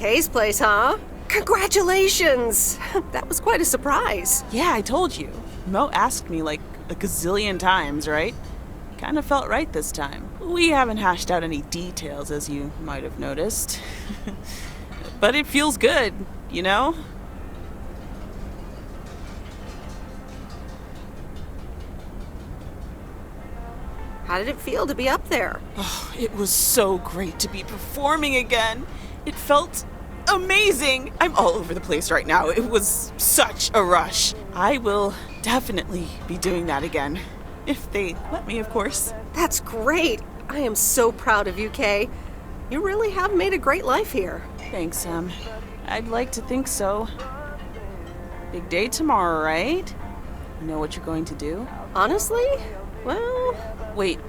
Kay's place, huh? Congratulations! That was quite a surprise. Yeah, I told you. Mo asked me like a gazillion times, right? Kinda felt right this time. We haven't hashed out any details, as you might have noticed. But it feels good, you know? How did it feel to be up there? Oh, it was so great to be performing again. It felt amazing. I'm all over the place right now. It was such a rush. I will definitely be doing that again. If they let me, of course. That's great. I am so proud of you, Kay. You really have made a great life here. Thanks, Sam. I'd like to think so. Big day tomorrow, right? You know what you're going to do? Honestly? Well... Wait,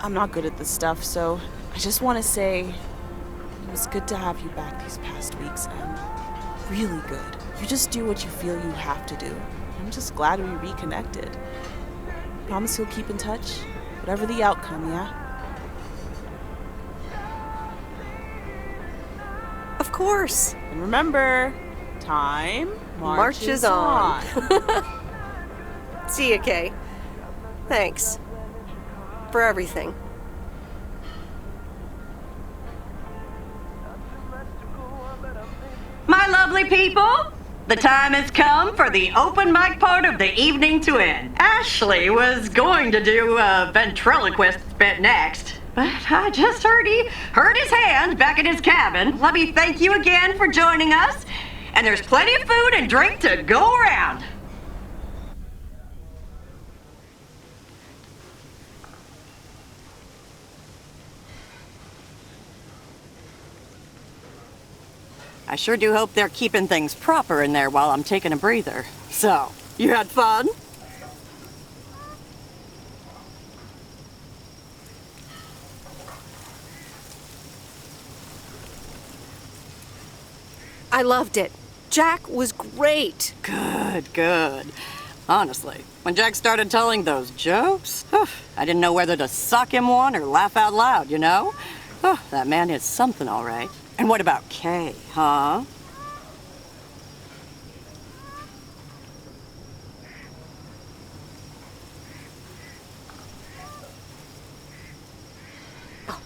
I'm not good at this stuff, so I just want to say it was good to have you back these past weeks, and really good. You just do what you feel you have to do. I'm just glad we reconnected. Promise you'll keep in touch, whatever the outcome, yeah? Of course. And remember, time marches on. See ya, Kay. Thanks. For everything. My lovely people, the time has come for the open mic part of the evening to end. Ashley was going to do a ventriloquist bit next, but I just heard he hurt his hand back in his cabin. Let me thank you again for joining us, and there's plenty of food and drink to go around. I sure do hope they're keeping things proper in there while I'm taking a breather. So, you had fun? I loved it. Jack was great. Good, good. Honestly, when Jack started telling those jokes, I didn't know whether to sock him one or laugh out loud, you know? That man is something, all right. And what about Kay, huh?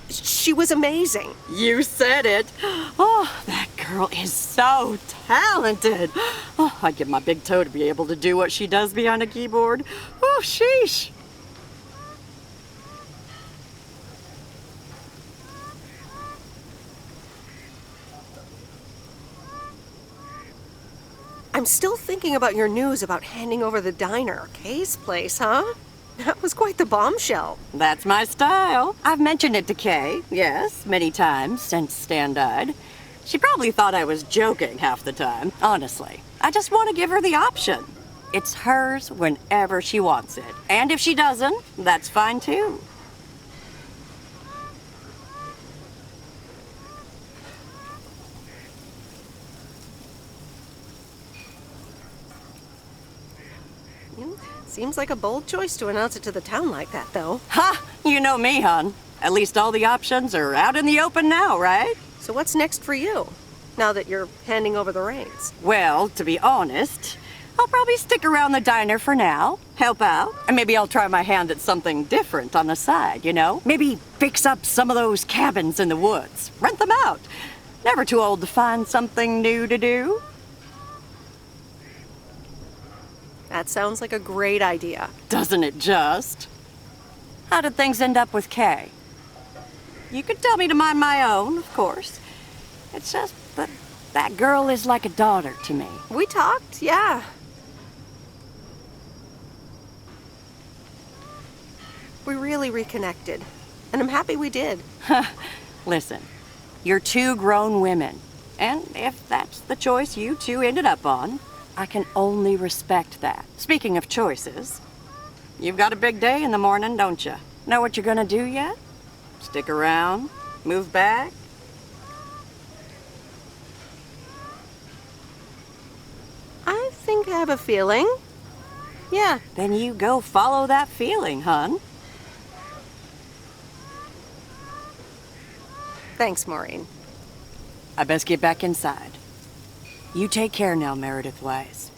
She was amazing. You said it. Oh, that girl is so talented. Oh, I'd give my big toe to be able to do what she does behind a keyboard. Oh, sheesh. I'm still thinking about your news about handing over the diner. Kay's place, huh? That was quite the bombshell. That's my style. I've mentioned it to Kay, yes, many times since Stan died. She probably thought I was joking half the time, honestly. I just want to give her the option. It's hers whenever she wants it. And if she doesn't, that's fine too. Seems like a bold choice to announce it to the town like that, though. Ha! You know me, hon. At least all the options are out in the open now, right? So what's next for you, now that you're handing over the reins? Well, to be honest, I'll probably stick around the diner for now, help out, and maybe I'll try my hand at something different on the side, you know? Maybe fix up some of those cabins in the woods, rent them out. Never too old to find something new to do. That sounds like a great idea. Doesn't it just? How did things end up with Kay? You could tell me to mind my own, of course. It's just that that girl is like a daughter to me. We talked, yeah. We really reconnected, and I'm happy we did. Listen, you're two grown women, and if that's the choice you two ended up on, I can only respect that. Speaking of choices, you've got a big day in the morning, don't you? Know what you're gonna do yet? Stick around? Move back? I think I have a feeling. Yeah. Then you go follow that feeling, hon. Thanks, Maureen. I best get back inside. You take care now, Meredith Weiss.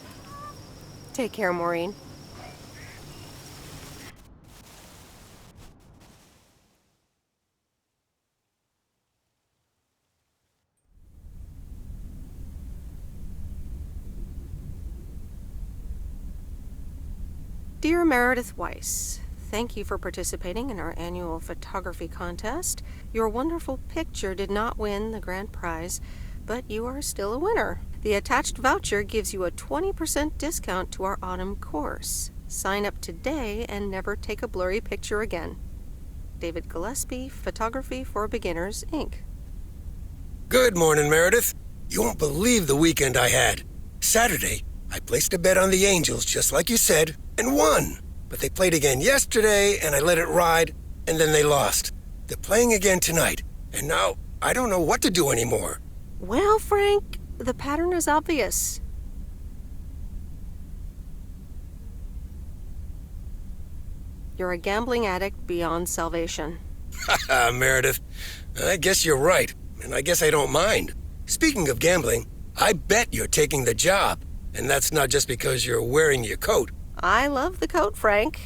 Take care, Maureen. Dear Meredith Weiss, thank you for participating in our annual photography contest. Your wonderful picture did not win the grand prize, but you are still a winner. The attached voucher gives you a 20% discount to our autumn course. Sign up today and never take a blurry picture again. David Gillespie, Photography for Beginners, Inc. Good morning, Meredith. You won't believe the weekend I had. Saturday, I placed a bet on the Angels, just like you said, and won. But they played again yesterday, and I let it ride, and then they lost. They're playing again tonight, and now I don't know what to do anymore. Well, Frank, the pattern is obvious. You're a gambling addict beyond salvation. Haha, Meredith. I guess you're right, and I guess I don't mind. Speaking of gambling, I bet you're taking the job, and that's not just because you're wearing your coat. I love the coat, Frank.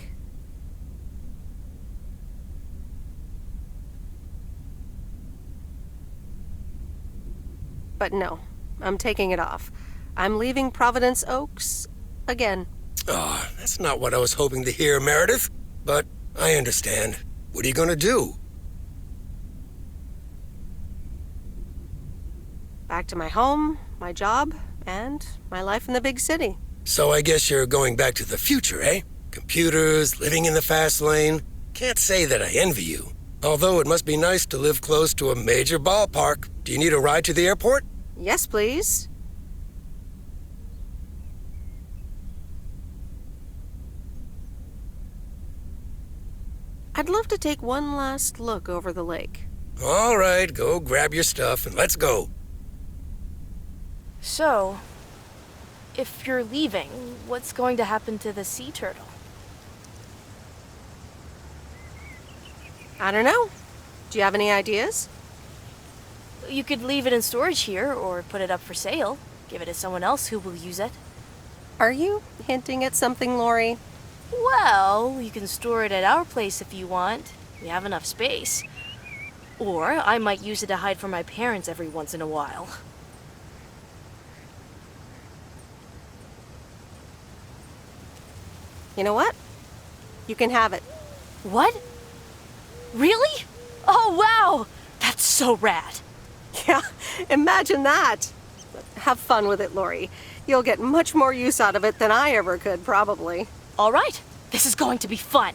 But no, I'm taking it off. I'm leaving Providence Oaks again. Oh, that's not what I was hoping to hear, Meredith. But I understand. What are you gonna do? Back to my home, my job, and my life in the big city. So I guess you're going back to the future, eh? Computers, living in the fast lane. Can't say that I envy you. Although it must be nice to live close to a major ballpark. Do you need a ride to the airport? Yes, please. I'd love to take one last look over the lake. All right, go grab your stuff and let's go. So, if you're leaving, what's going to happen to the sea turtle? I don't know. Do you have any ideas? You could leave it in storage here, or put it up for sale. Give it to someone else who will use it. Are you hinting at something, Lori? Well, you can store it at our place if you want. We have enough space. Or I might use it to hide from my parents every once in a while. You know what? You can have it. What? Really? Oh, wow! That's so rad. Yeah, imagine that. But have fun with it, Lori. You'll get much more use out of it than I ever could, probably. All right, this is going to be fun.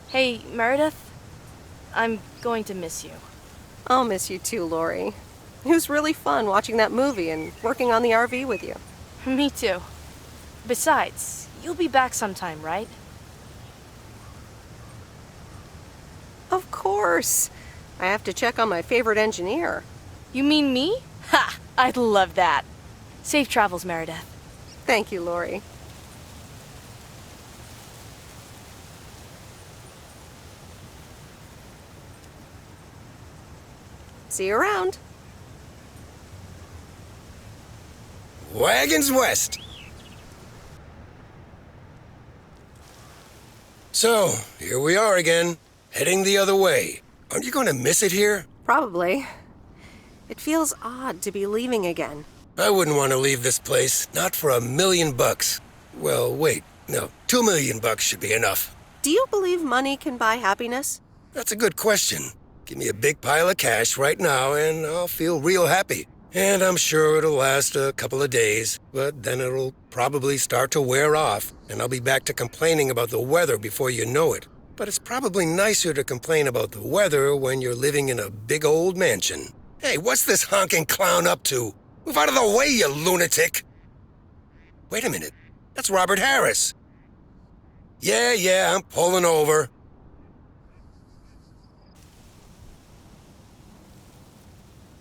Hey, Meredith, I'm going to miss you. I'll miss you too, Lori. It was really fun watching that movie and working on the RV with you. Me too. Besides, you'll be back sometime, right? Of course. I have to check on my favorite engineer. You mean me? Ha! I'd love that. Safe travels, Meredith. Thank you, Lori. See you around. Wagons west. So, here we are again, heading the other way. Aren't you going to miss it here? Probably. It feels odd to be leaving again. I wouldn't want to leave this place, not for $1 million. Well, wait, no, $2 million should be enough. Do you believe money can buy happiness? That's a good question. Give me a big pile of cash right now and I'll feel real happy. And I'm sure it'll last a couple of days, but then it'll probably start to wear off, and I'll be back to complaining about the weather before you know it. But it's probably nicer to complain about the weather when you're living in a big old mansion. Hey, what's this honking clown up to? Move out of the way, you lunatic! Wait a minute, that's Robert Harris. Yeah, I'm pulling over.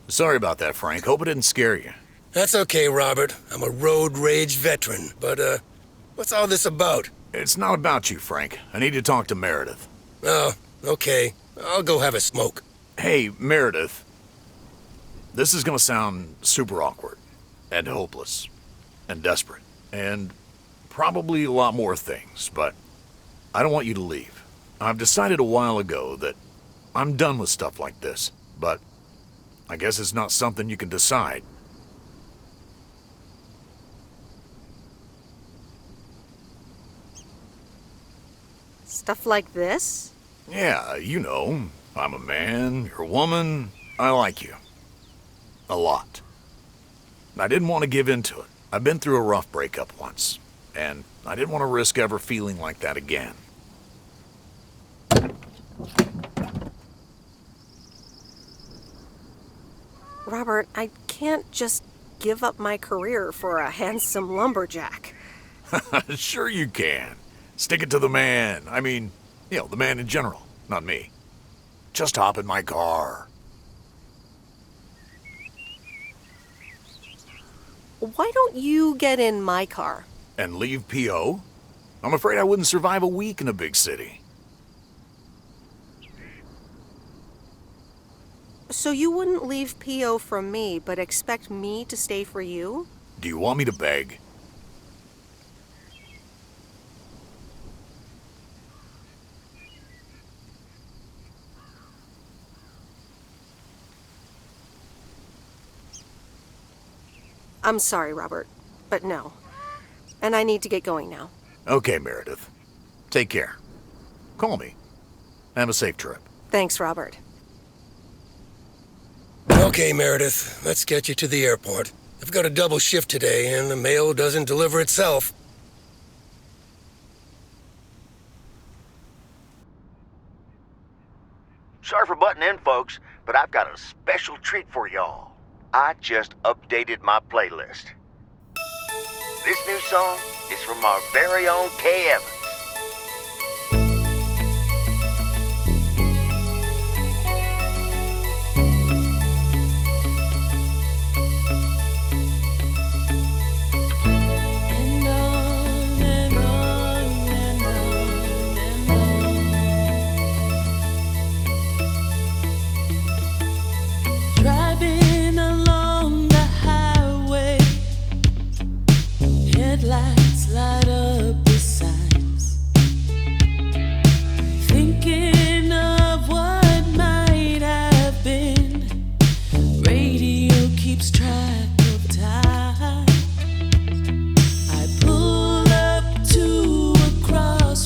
Sorry about that, Frank. Hope it didn't scare you. That's okay, Robert. I'm a road rage veteran, but, what's all this about? It's not about you, Frank. I need to talk to Meredith. Oh, okay. I'll go have a smoke. Hey, Meredith. This is gonna sound super awkward, and hopeless, and desperate, and probably a lot more things, but I don't want you to leave. I've decided a while ago that I'm done with stuff like this, but I guess it's not something you can decide. Stuff like this? Yeah, you know, I'm a man, you're a woman, I like you. A lot. I didn't want to give in to it. I've been through a rough breakup once, and I didn't want to risk ever feeling like that again. Robert, I can't just give up my career for a handsome lumberjack. Sure you can. Stick it to the man. I mean, you know, the man in general, not me. Just hop in my car. Why don't you get in my car? And leave P.O.? I'm afraid I wouldn't survive a week in a big city. So you wouldn't leave P.O. from me, but expect me to stay for you? Do you want me to beg? I'm sorry, Robert, but no. And I need to get going now. Okay, Meredith. Take care. Call me. Have a safe trip. Thanks, Robert. Okay, Meredith, let's get you to the airport. I've got a double shift today, and the mail doesn't deliver itself. Sorry for butting in, folks, but I've got a special treat for y'all. I just updated my playlist. This new song is from our very own Kay Evans.